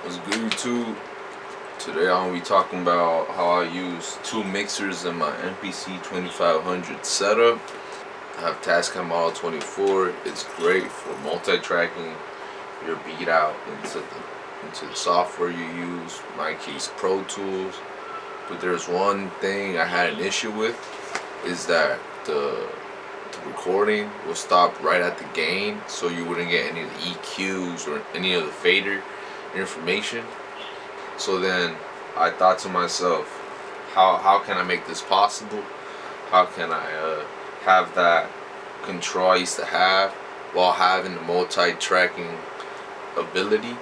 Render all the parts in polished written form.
What's good, YouTube? Today I'm gonna be talking about how I use two mixers in my MPC 2500 setup. I have tascam model 24. It's great for multi-tracking your beat out into the software you use. In my case, Pro Tools. But there's one thing I had an issue with, is that the recording will stop right at the gain, so you wouldn't get any of the EQs or any of the fader information. So then I thought to myself, how can I make this possible? How can I have that control I used to have while having the multi-tracking ability?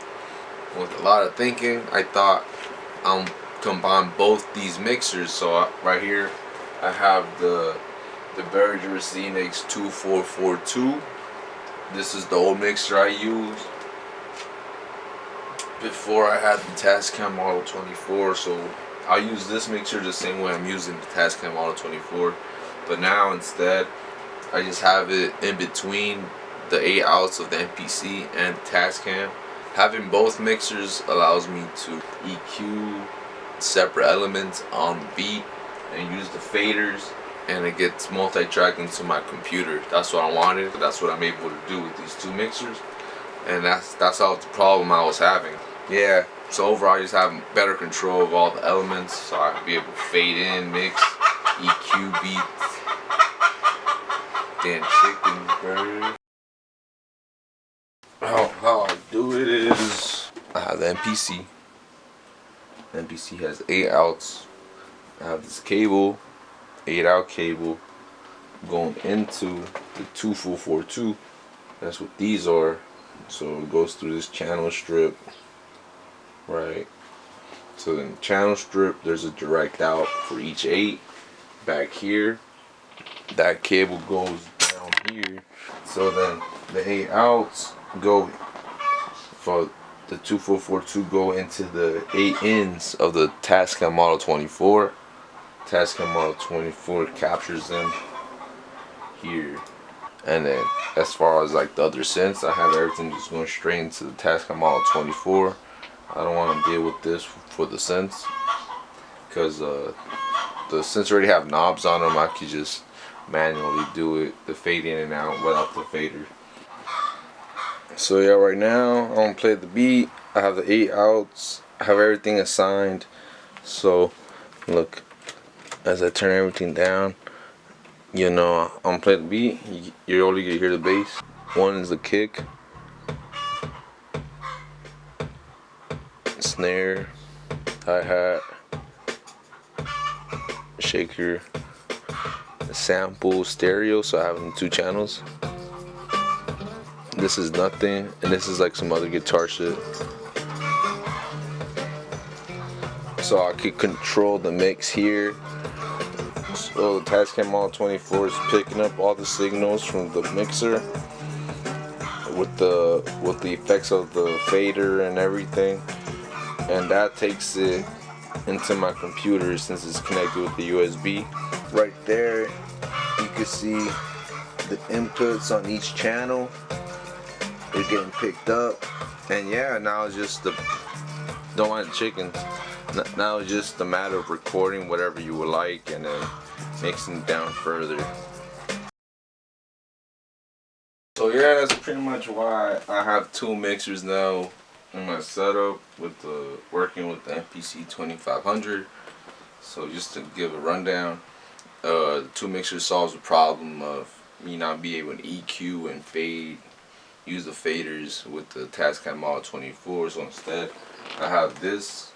With a lot of thinking, I thought I'll combine both these mixers. So right here I have the Behringer Xenix 2442. This is the old mixer I used before I had the tascam model 24. So I use this mixer the same way I'm using the tascam model 24, but now instead I just have it in between the 8 outs of the MPC and the tascam. Having both mixers allows me to EQ separate elements on the beat and use the faders, and it gets multi-tracking to my computer. That's what I wanted. That's what I'm able to do with these two mixers, and that's all the problem I was having. Yeah, so overall I just have better control of all the elements, so I can be able to fade in, mix, EQ beats. Damn chicken burger. How I do it is, I have the MPC. The MPC has 8 outs. I have this cable, 8 out cable, going into the 2442. That's what these are. So it goes through this channel strip, right? So in the channel strip, there's a direct out for each 8. Back here, that cable goes down here. So then the 8 outs go for the 2442 go into the 8 ins of the tascam model 24. Tascam model 24 captures them here. And then as far as like the other synths, I have everything just going straight into the tascam model 24. I don't want to deal with this for the synths, because the synths already have knobs on them. I could just manually do it, the fade in and out without the fader. So yeah, right now I'm gonna play the beat. I have the 8 outs. I have everything assigned. So look, as I turn everything down, you know, I'm gonna play the beat. You're only gonna hear the bass. One is the kick, snare, hi-hat, shaker, sample, stereo, so I have them 2 channels. This is nothing, and this is like some other guitar shit. So I could control the mix here. So the tascam model 24 is picking up all the signals from the mixer with the effects of the fader and everything, and that takes it into my computer since it's connected with the USB. Right there, you can see the inputs on each channel. They're getting picked up, and yeah, now it's just don't mind the chickens. Now it's just a matter of recording whatever you would like and then mixing it down further. So yeah, that's pretty much why I have 2 mixers now in my setup with working with the MPC 2500. So just to give a rundown, the 2 mixers solves the problem of me not being able to EQ and fade, use the faders with the tascam model 24. So instead I have this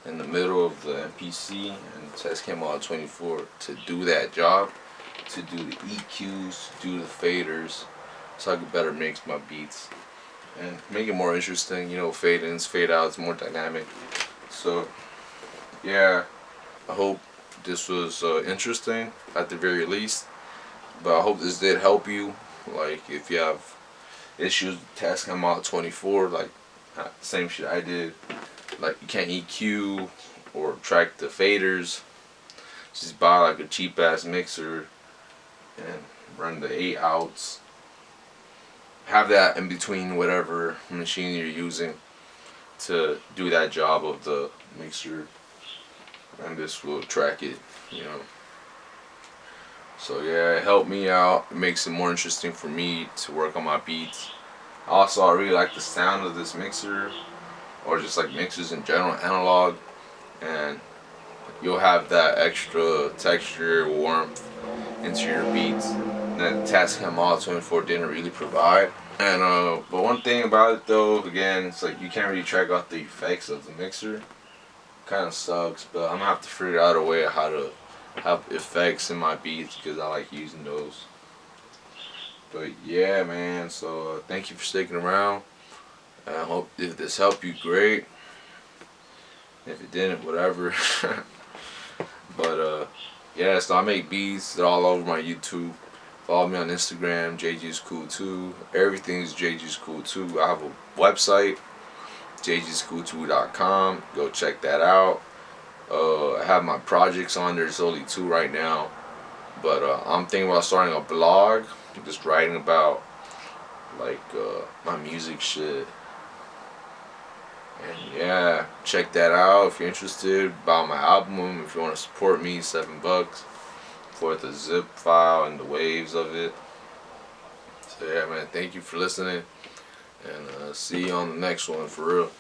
in the middle of the MPC and the tascam model 24 to do that job, to do the EQs, do the faders, so I could better mix my beats and make it more interesting, you know, fade ins, fade outs, more dynamic. So yeah, I hope this was interesting at the very least, but I hope this did help you. Like if you have issues with tascam model 24, like same shit I did, like you can't EQ or track the faders, just buy like a cheap ass mixer and run the 8 outs. Have that in between whatever machine you're using. to do that job of the mixer, and this will track it, you know. So yeah, it helped me out. It makes it more interesting for me to work on my beats. Also, I really like the sound of this mixer, or just like mixers in general, analog, and you'll have that extra texture, warmth into your beats that tascam All 24 didn't really provide. And but one thing about it though, again, it's like you can't really track out the effects of the mixer. Kind of sucks, but I'm gonna have to figure out a way of how to have effects in my beats because I like using those. But yeah, man. So thank you for sticking around. I hope if this helped you, great. If it didn't, whatever. But yeah. So I make beats. They're all over my YouTube. Follow me on Instagram. JG's cool too. Everything's JG's cool too. I have a website, jgscool2.com. Go check that out. I have my projects on there. There's only 2 right now, but I'm thinking about starting a blog, just writing about like my music shit. And yeah, check that out if you're interested. Buy my album if you want to support me. $7 for the zip file and the waves of it. So yeah, man, thank you for listening, and see you on the next one for real.